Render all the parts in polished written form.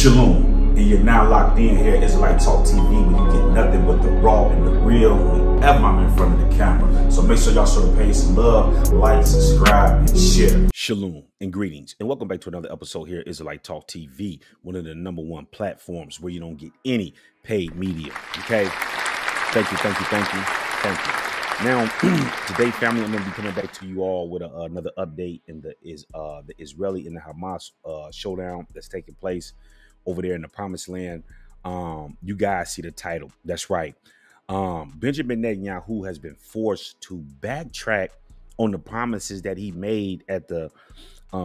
Shalom, and you're now locked in here at Israelite Talk TV, where you get nothing but the raw and the real whenever I'm in front of the camera. So make sure y'all show the page some love, like, subscribe, and share. Shalom and greetings, and welcome back to another episode here at Israelite Talk TV, one of the #1 platforms where you don't get any paid media. Okay, thank you. Now, today, family, I'm going to be coming back to you all with another update in the Israeli and the Hamas showdown that's taking place over there in the Promised Land. You guys see the title. That's right. Benjamin Netanyahu has been forced to backtrack on the promises that he made at the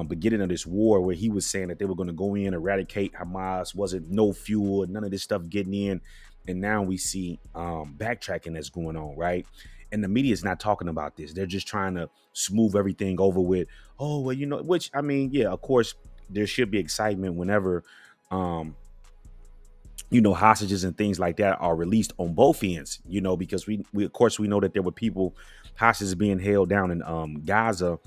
beginning of this war, where he was saying that they were going to go in, eradicate Hamas, wasn't no fuel, none of this stuff getting in. And now we see backtracking that's going on, right? And the media is not talking about this. They're just trying to smooth everything over with, oh, well, you know, which, I mean, yeah, of course, there should be excitement whenever, you know, hostages and things like that are released on both ends, you know, because we of course, we know that there were people, hostages being held down in Gaza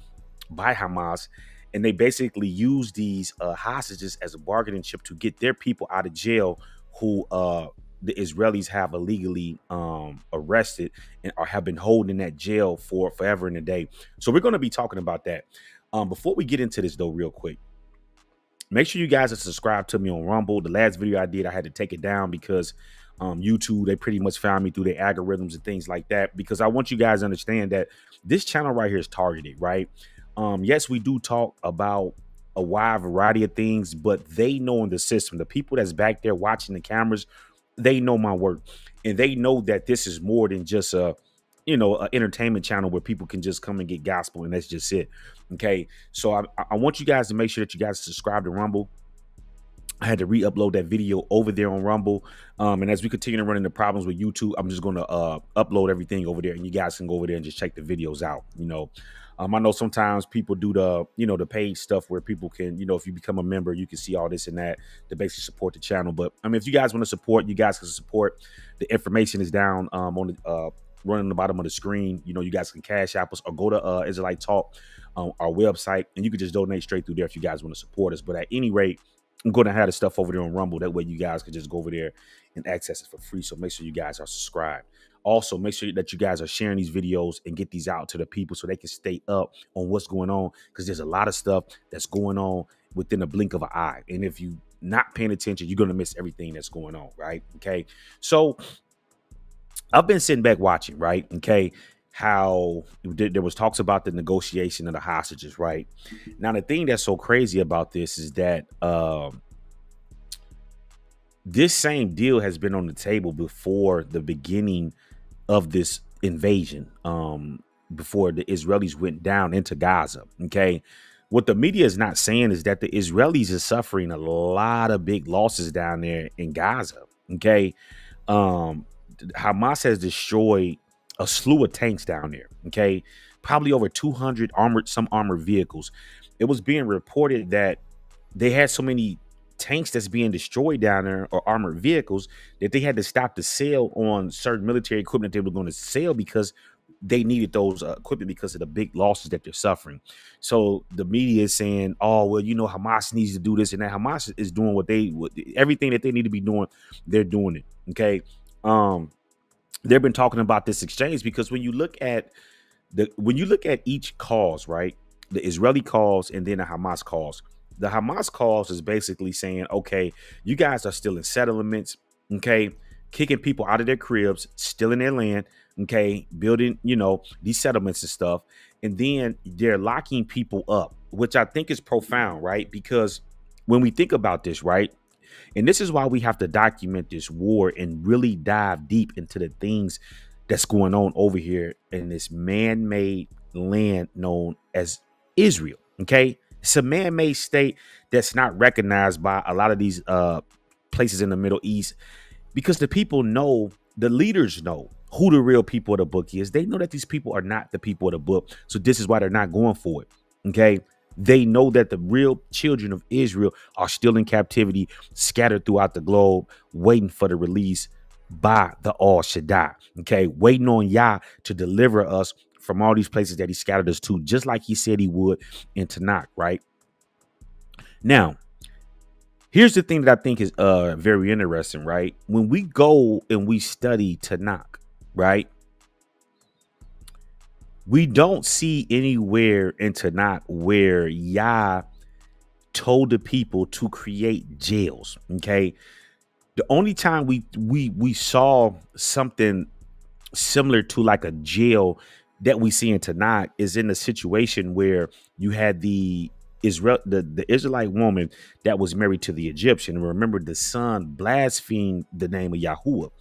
by Hamas. And they basically use these hostages as a bargaining chip to get their people out of jail who the Israelis have illegally arrested and have been holding in that jail for forever and a day. So we're going to be talking about that. Before we get into this, though, real quick, make sure you guys are subscribed to me on Rumble. The last video I did, I had to take it down because YouTube, they pretty much found me through their algorithms and things like that, because I want you guys to understand that this channel right here is targeted, right? Yes, we do talk about a wide variety of things, but they know in the system, the people that's back there watching the cameras, they know my work, and they know that this is more than just a, you know, an entertainment channel where people can just come and get gospel and that's just it. Okay, so I want you guys to make sure that you guys subscribe to Rumble. I had to re-upload that video over there on Rumble, and as we continue to run into problems with YouTube, I'm just going to upload everything over there, and you guys can go over there and just check the videos out. You know, I know sometimes people do the, you know, the paid stuff where people can, you know, if you become a member, you can see all this and that to basically support the channel. But I mean, if you guys want to support, you guys can support. The information is down on the running the bottom of the screen. You know, you guys can cash app us or go to Israelite Talk, our website, and you can just donate straight through there if you guys want to support us. But at any rate, I'm going to have the stuff over there on Rumble. That way you guys can just go over there and access it for free. So make sure you guys are subscribed. Also, make sure that you guys are sharing these videos and get these out to the people so they can stay up on what's going on, because there's a lot of stuff that's going on within a blink of an eye. And if you're not paying attention, you're going to miss everything that's going on. Right. OK, so I've been sitting back watching. Right. OK, how there was talks about the negotiation of the hostages. Right now, the thing that's so crazy about this is that this same deal has been on the table before the beginning of this invasion, before the Israelis went down into Gaza. OK, what the media is not saying is that the Israelis are suffering a lot of big losses down there in Gaza. OK, Hamas has destroyed a slew of tanks down there. OK, probably over 200 armored vehicles. It was being reported that they had so many tanks that's being destroyed down there, or armored vehicles, that they had to stop the sale on certain military equipment they were going to sell because they needed those equipment because of the big losses that they're suffering. So the media is saying, oh, well, you know, Hamas needs to do this and that. Hamas is doing everything that they need to be doing. They're doing it. OK, they've been talking about this exchange because when you look at each cause, right, the Israeli cause and then the Hamas cause. The Hamas cause is basically saying, OK, you guys are still in settlements, OK, kicking people out of their cribs, stealing their land, OK, building, you know, these settlements and stuff. And then they're locking people up, which I think is profound, right? Because when we think about this, right, and this is why we have to document this war and really dive deep into the things that's going on over here in this man-made land known as Israel. OK, it's a man-made state that's not recognized by a lot of these places in the Middle East, because the people know, the leaders know who the real people of the book is. They know that these people are not the people of the book. So this is why they're not going for it. OK, they know that the real children of Israel are still in captivity, scattered throughout the globe, waiting for the release by the All Shaddai. OK, waiting on Yah to deliver us from all these places that he scattered us to, just like he said he would in Tanakh. Right now, Here's the thing that I think is very interesting, right? When we go and we study Tanakh, right? We don't see anywhere in Tanakh where Yah told the people to create jails. Okay. The only time we saw something similar to like a jail that we see in Tanakh is in the situation where you had the Israelite woman that was married to the Egyptian. Remember, the son blasphemed the name of Yahuwah.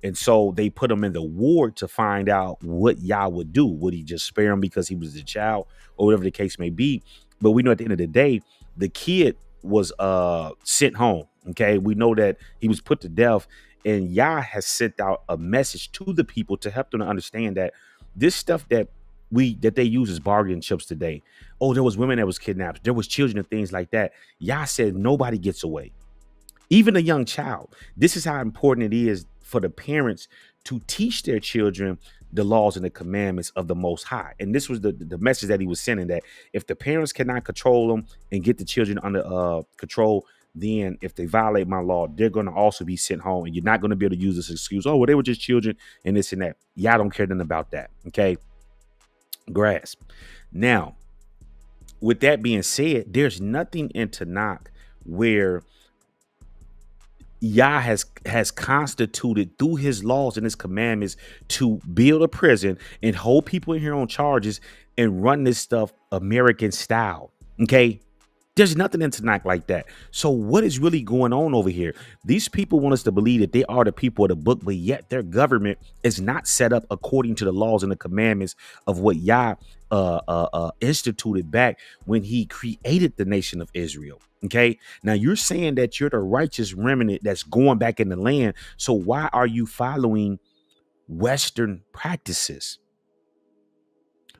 And so they put him in the ward to find out what Yah would do. Would he just spare him because he was a child or whatever the case may be? But we know at the end of the day, the kid was sent home. Okay. We know that he was put to death, and Yah has sent out a message to the people to help them to understand that this stuff that they use as bargaining chips today. Oh, there was women that was kidnapped. There was children and things like that. Yah said nobody gets away, even a young child. This is how important it is for the parents to teach their children the laws and the commandments of the Most High. And this was the message that he was sending, that if the parents cannot control them and get the children under control, then if they violate my law, they're going to also be sent home. And you're not going to be able to use this excuse. Oh, well, they were just children and this and that. Y'all don't care nothing about that. Okay. Grasp. Now, with that being said, there's nothing in Tanakh where Yah has constituted through his laws and his commandments to build a prison and hold people in here on charges and run this stuff American style. Okay. There's nothing in Tanakh like that. So what is really going on over here? These people want us to believe that they are the people of the book, but yet their government is not set up according to the laws and the commandments of what Yah instituted back when he created the nation of Israel. Okay. Now you're saying that you're the righteous remnant that's going back in the land. So why are you following Western practices?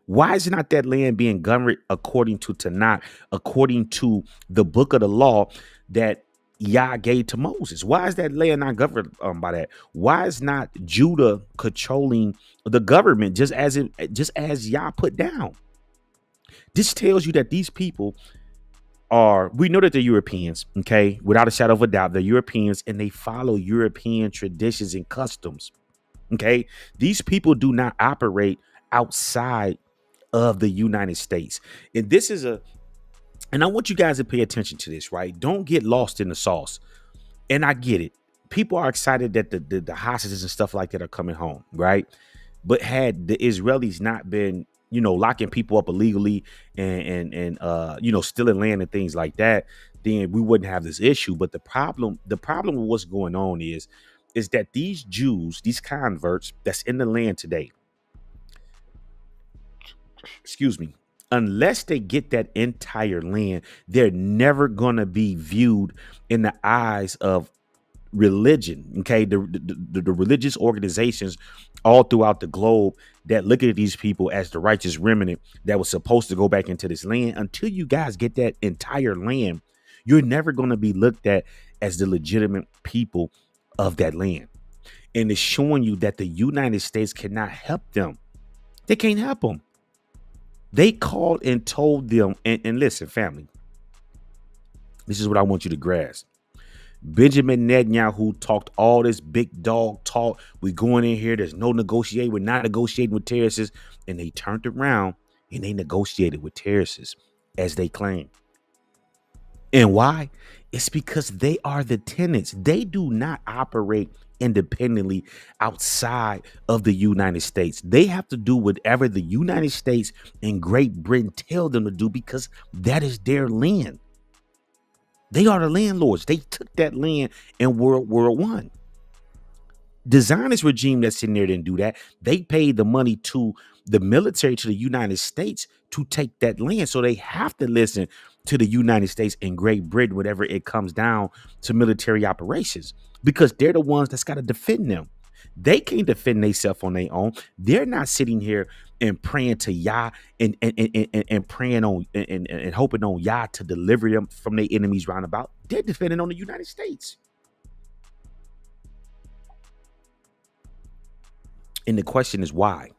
Why is not that land being governed according to Tanakh, according to the book of the law that Yah gave to Moses? Why is that land not governed by that? Why is not Judah controlling the government just as Yah put down? This tells you that these people we know that they're Europeans, okay? Without a shadow of a doubt, they're Europeans, and they follow European traditions and customs, okay? These people do not operate outside of the United States. And this is and I want you guys to pay attention to this, right? Don't get lost in the sauce. And I get it. People are excited that the hostages and stuff like that are coming home, right? But had the Israelis not been, locking people up illegally and stealing land and things like that, then we wouldn't have this issue. But the problem with what's going on is that these Jews, these converts that's in the land today, unless they get that entire land, they're never going to be viewed in the eyes of religion. Okay. The religious organizations all throughout the globe that look at these people as the righteous remnant that was supposed to go back into this land. Until you guys get that entire land, you're never going to be looked at as the legitimate people of that land. And it's showing you that the United States cannot help them. They can't help them. They called and told them, and listen, family, this is what I want you to grasp. Benjamin Netanyahu talked all this big dog talk. We're going in here. There's no negotiating. We're not negotiating with terrorists. And they turned around and they negotiated with terrorists, as they claim. And why? It's because they are the tenants. They do not operate independently outside of the United States. They have to do whatever the United States and Great Britain tell them to do, because that is their land. They are the landlords. They took that land in World War I. The Zionist regime that's in there didn't do that. They paid the money to the military, to the United States, to take that land. So they have to listen to the United States and Great Britain whenever it comes down to military operations, because they're the ones that's got to defend them. They can't defend themselves on their own. They're not sitting here and praying to Yah and praying on and hoping on Yah to deliver them from their enemies round about. They're defending on the United States. And the question is why?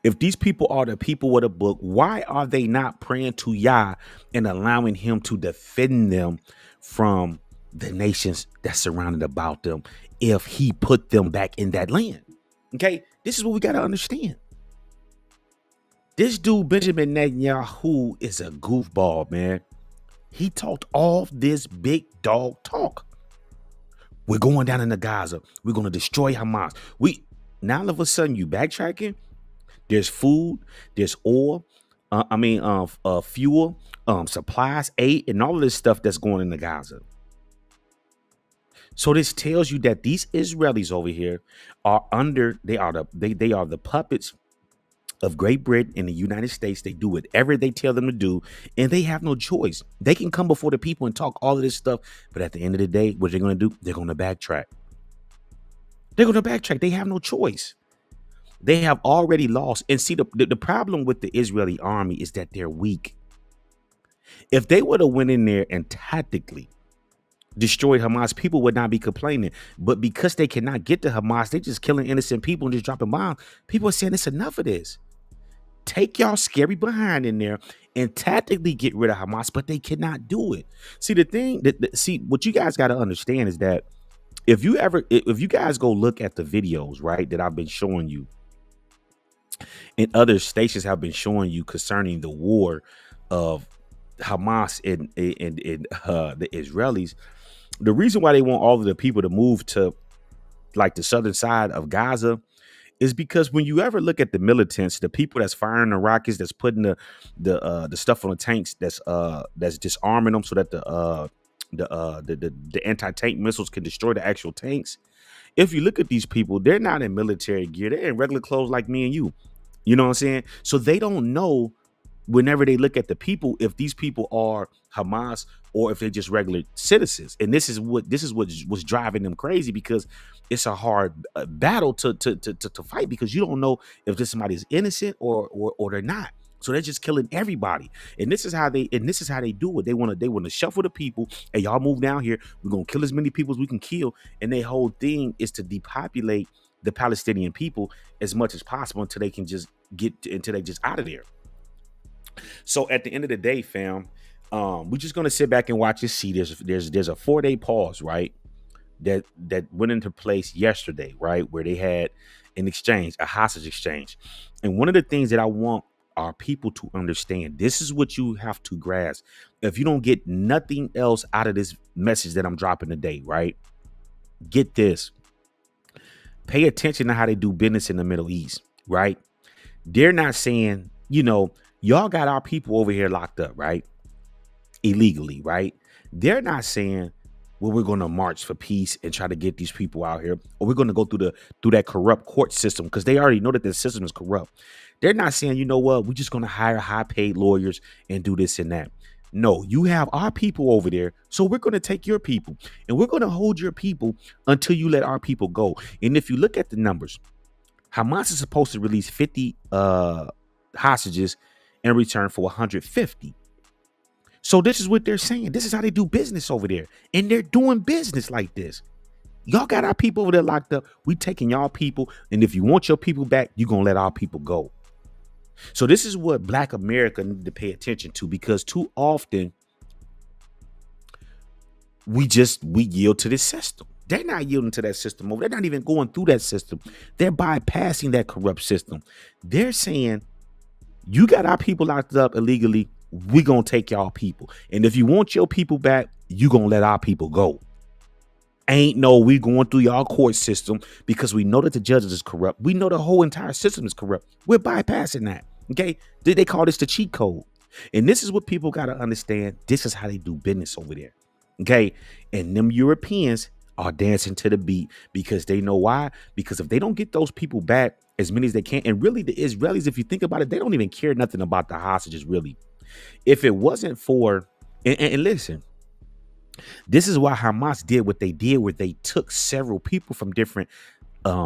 If these people are the people of the book, why are they not praying to Yah and allowing him to defend them from the nations that's surrounded about them if he put them back in that land. Okay, this is what we got to understand. This dude, Benjamin Netanyahu, is a goofball, man. He talked all this big dog talk. We're going down into Gaza. We're going to destroy Hamas. Now all of a sudden you backtracking. There's food, there's oil, fuel, supplies, aid, and all of this stuff that's going into Gaza. So this tells you that these Israelis over here are the puppets of Great Britain and the United States. They do whatever they tell them to do, and they have no choice. They can come before the people and talk all of this stuff, but at the end of the day, what they're going to do, they're going to backtrack. They're going to backtrack. They have no choice. They have already lost. And see, the problem with the Israeli army is that they're weak. If they would have went in there and tactically destroyed Hamas, people would not be complaining. But because they cannot get to Hamas, they just killing innocent people and just dropping bombs. People are saying it's enough of this. Take y'all scary behind in there and tactically get rid of Hamas, but they cannot do it. See, the thing what you guys got to understand is that if you guys go look at the videos, right, that I've been showing you and other stations have been showing you concerning the war of Hamas and the Israelis, the reason why they want all of the people to move to like the southern side of Gaza is because when you ever look at the militants, the people that's firing the rockets, that's putting the stuff on the tanks, that's disarming them so that the anti-tank missiles can destroy the actual tanks. If you look at these people, they're not in military gear. They're in regular clothes like me and you. You know what I'm saying? So they don't know whenever they look at the people, if these people are Hamas or if they're just regular citizens. And this is what was driving them crazy, because it's a hard battle to fight, because you don't know if this somebody is innocent or they're not. So they're just killing everybody. And this is how they do it. They want to shuffle the people. Hey, y'all move down here. We're going to kill as many people as we can kill. And their whole thing is to depopulate the Palestinian people as much as possible until they just out of there. So at the end of the day, fam, we're just gonna sit back and watch and see. There's a 4-day pause, right? That went into place yesterday, right? Where they had an exchange, a hostage exchange. And one of the things that I want our people to understand, this is what you have to grasp. If you don't get nothing else out of this message that I'm dropping today, right? Get this. Pay attention to how they do business in the Middle East, right? They're not saying, y'all got our people over here locked up, right? Illegally, right? They're not saying, well, we're going to march for peace and try to get these people out here, or we're going to go through that corrupt court system, because they already know that the system is corrupt. They're not saying, you know what, we're just going to hire high paid lawyers and do this and that. No, you have our people over there, so we're going to take your people and we're going to hold your people until you let our people go. And if you look at the numbers, Hamas is supposed to release 50 hostages in return for 150. So this is what they're saying. This is how they do business over there. And they're doing business like this. Y'all got our people over there locked up. We taking y'all people. And if you want your people back, you're going to let our people go. So this is what Black America need to pay attention to, because too often we yield to this system. They're not yielding to that system. They're not even going through that system. They're bypassing that corrupt system. They're saying, you got our people locked up illegally. We're going to take y'all people. And if you want your people back, you're going to let our people go. Ain't no, we going through y'all court system because we know that the judges is corrupt. We know the whole entire system is corrupt. We're bypassing that. Okay. They call this the cheat code. And this is what people got to understand. This is how they do business over there. Okay. And them Europeans are dancing to the beat, because they know why? Because if they don't get those people back, as many as they can, and really the Israelis, if you think about it, they don't even care nothing about the hostages, really. If it wasn't for, and listen, this is why Hamas did what they did, where they took several people from different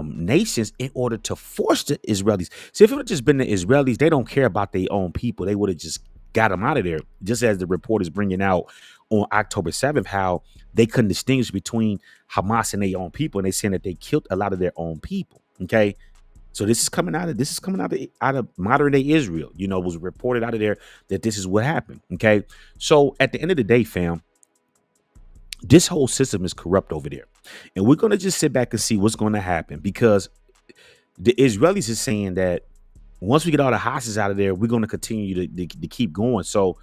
nations in order to force the Israelis. So if it would have just been the Israelis, they don't care about their own people. They would have just got them out of there. Just as the report is bringing out on October 7th, how they couldn't distinguish between Hamas and their own people. And they saying that they killed a lot of their own people. Okay. So this is coming out of modern day Israel. It was reported out of there that this is what happened. Okay. So at the end of the day, fam, This whole system is corrupt over there. And we're going to just sit back and see what's going to happen, because the Israelis is saying that once we get all the hostages out of there, we're going to continue to keep going. So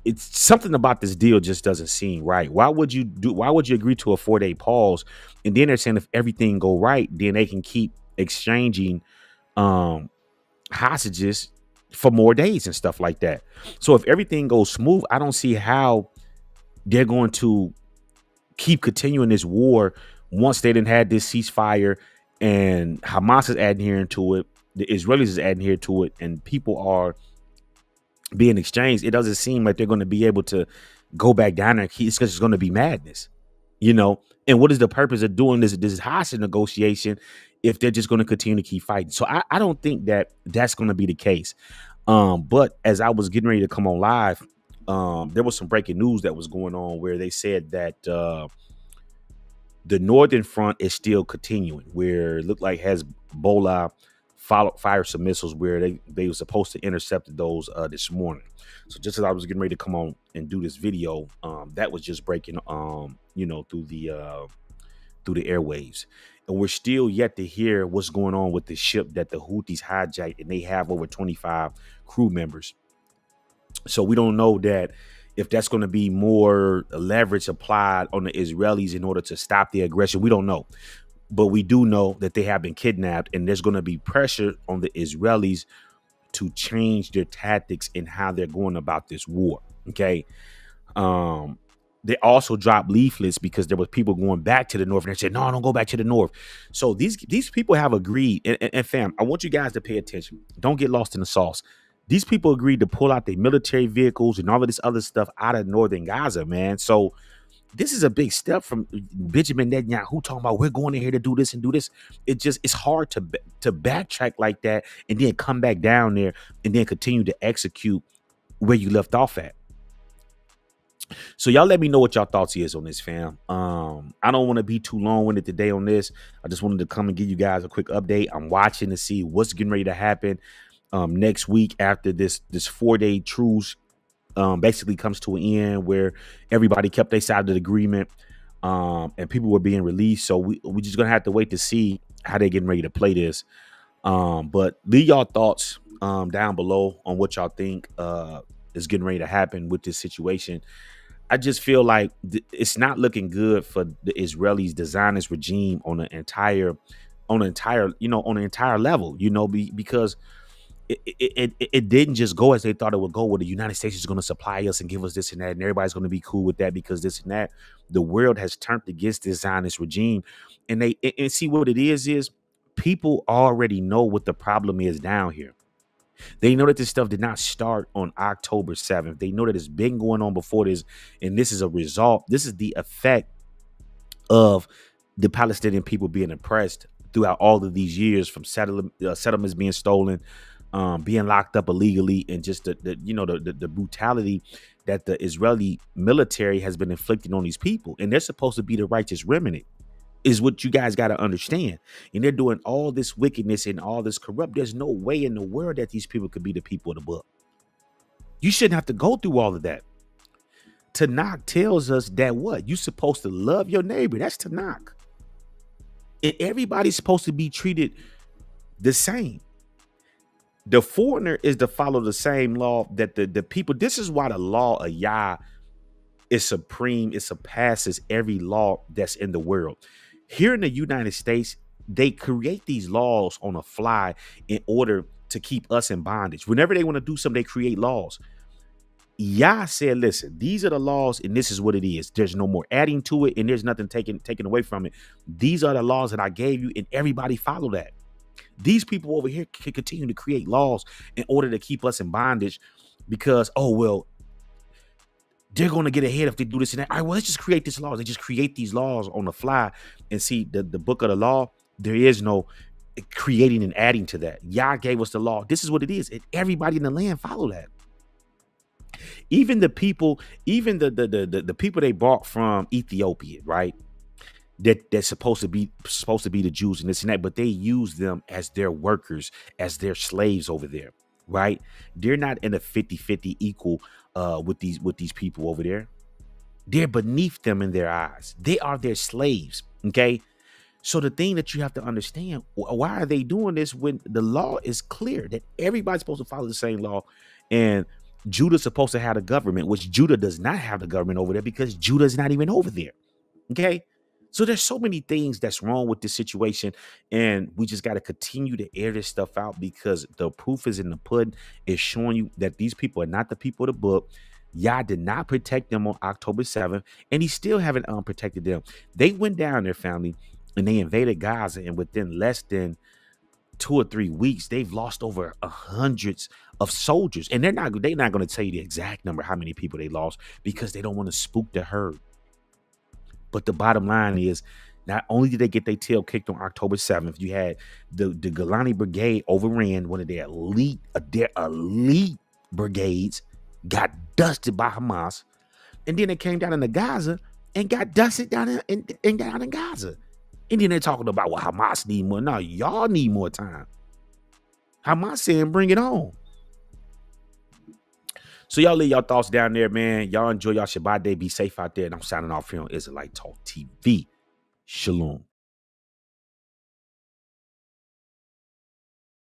it's something about this deal just doesn't seem right. Why would you agree to a 4-day pause? And then they're saying if everything go right, then they can keep exchanging hostages for more days and stuff like that. So if everything goes smooth, I don't see how they're going to keep continuing this war once they didn't had this ceasefire and Hamas is adhering to it, the Israelis is adhering to it, and people are being exchanged. It doesn't seem like they're going to be able to go back down there. It's because it's going to be madness, you know. And what is the purpose of doing this hostage negotiation if they're just going to continue to keep fighting? So I don't think that that's going to be the case. But as I was getting ready to come on live, there was some breaking news that was going on where they said that the northern front is still continuing, where it looked like Hezbollah fire some missiles where they were supposed to intercept those this morning. So just as I was getting ready to come on and do this video, that was just breaking you know, through the airwaves. And we're still yet to hear what's going on with the ship that the Houthis hijacked, and they have over 25 crew members. So we don't know that if that's going to be more leverage applied on the Israelis in order to stop the aggression. We don't know. But we do know that they have been kidnapped, and there's going to be pressure on the Israelis to change their tactics and how they're going about this war. OK, they also dropped leaflets because there was people going back to the north, and they said, no, don't go back to the north. So these people have agreed. And fam, I want you guys to pay attention. Don't get lost in the sauce. These people agreed to pull out their military vehicles and all of this other stuff out of northern Gaza, man. So this is a big step from Benjamin Netanyahu talking about we're going in here to do this and do this. It's hard to backtrack like that and then come back down there and then continue to execute where you left off at. So y'all let me know what y'all thoughts is on this, fam. I don't want to be too long-winded today on this. I just wanted to come and give you guys a quick update. I'm watching to see what's getting ready to happen next week after this 4-day truce basically comes to an end, where everybody kept their side of the agreement and people were being released. So we just gonna have to wait to see how they're getting ready to play this. But leave y'all thoughts down below on what y'all think is getting ready to happen with this situation. I just feel like it's not looking good for the Israelis, the Zionist regime on an entire level, you know, because it didn't just go as they thought it would go, where the United States is going to supply us and give us this and that, and everybody's going to be cool with that because this and that. The world has turned against this Zionist regime, and see what it is people already know what the problem is down here. They know that this stuff did not start on October 7th. They know that it's been going on before this, and this is a result. This is the effect of the Palestinian people being oppressed throughout all of these years, from settlements being stolen, being locked up illegally, and just the brutality that the Israeli military has been inflicting on these people. And they're supposed to be the righteous remnant, is what you guys got to understand. And they're doing all this wickedness and all this corrupt. There's no way in the world that these people could be the people of the book. You shouldn't have to go through all of that. Tanakh tells us that what? You're supposed to love your neighbor. That's Tanakh. And everybody's supposed to be treated the same. The foreigner is to follow the same law that the people. This is why the law of Yah is supreme. It surpasses every law that's in the world. Here in the United States, they create these laws on the fly in order to keep us in bondage. Whenever they want to do something, they create laws. Yah said, listen, these are the laws, and this is what it is. There's no more adding to it, and there's nothing taken away from it. These are the laws that I gave you, and everybody follow that. These people over here can continue to create laws in order to keep us in bondage because, oh, well, they're going to get ahead if they do this and that. All right, well, let's just create these laws. They just create these laws on the fly. And see, the book of the law, there is no creating and adding to that. Yah gave us the law. This is what it is. And everybody in the land follow that. Even the people, even the people they bought from Ethiopia, right? That's supposed to be the Jews and this and that, but they use them as their workers, as their slaves over there, right? They're not in a 50-50 equal with these people over there. They're beneath them in their eyes. They are their slaves. Okay. So the thing that you have to understand, why are they doing this when the law is clear that everybody's supposed to follow the same law, and Judah's supposed to have the government, which Judah does not have the government over there because Judah is not even over there. Okay. So there's so many things that's wrong with this situation, and we just got to continue to air this stuff out because the proof is in the pudding. It's showing you that these people are not the people of the book. Yah did not protect them on October 7th, and he still haven't protected them. They went down their family and they invaded Gaza, and within less than 2 or 3 weeks, they've lost over hundreds of soldiers. And they're not going to tell you the exact number, how many people they lost, because they don't want to spook the herd. But the bottom line is, not only did they get their tail kicked on October 7th, you had the Golani Brigade overran one of their elite brigades, got dusted by Hamas, and then they came down into Gaza and got dusted down in Gaza. And then they're talking about, well, Hamas need more. No, y'all need more time. Hamas saying, bring it on. So y'all leave y'all thoughts down there, man. Y'all enjoy y'all Shabbat day. Be safe out there. And I'm signing off here on Israelite Talk TV. Shalom.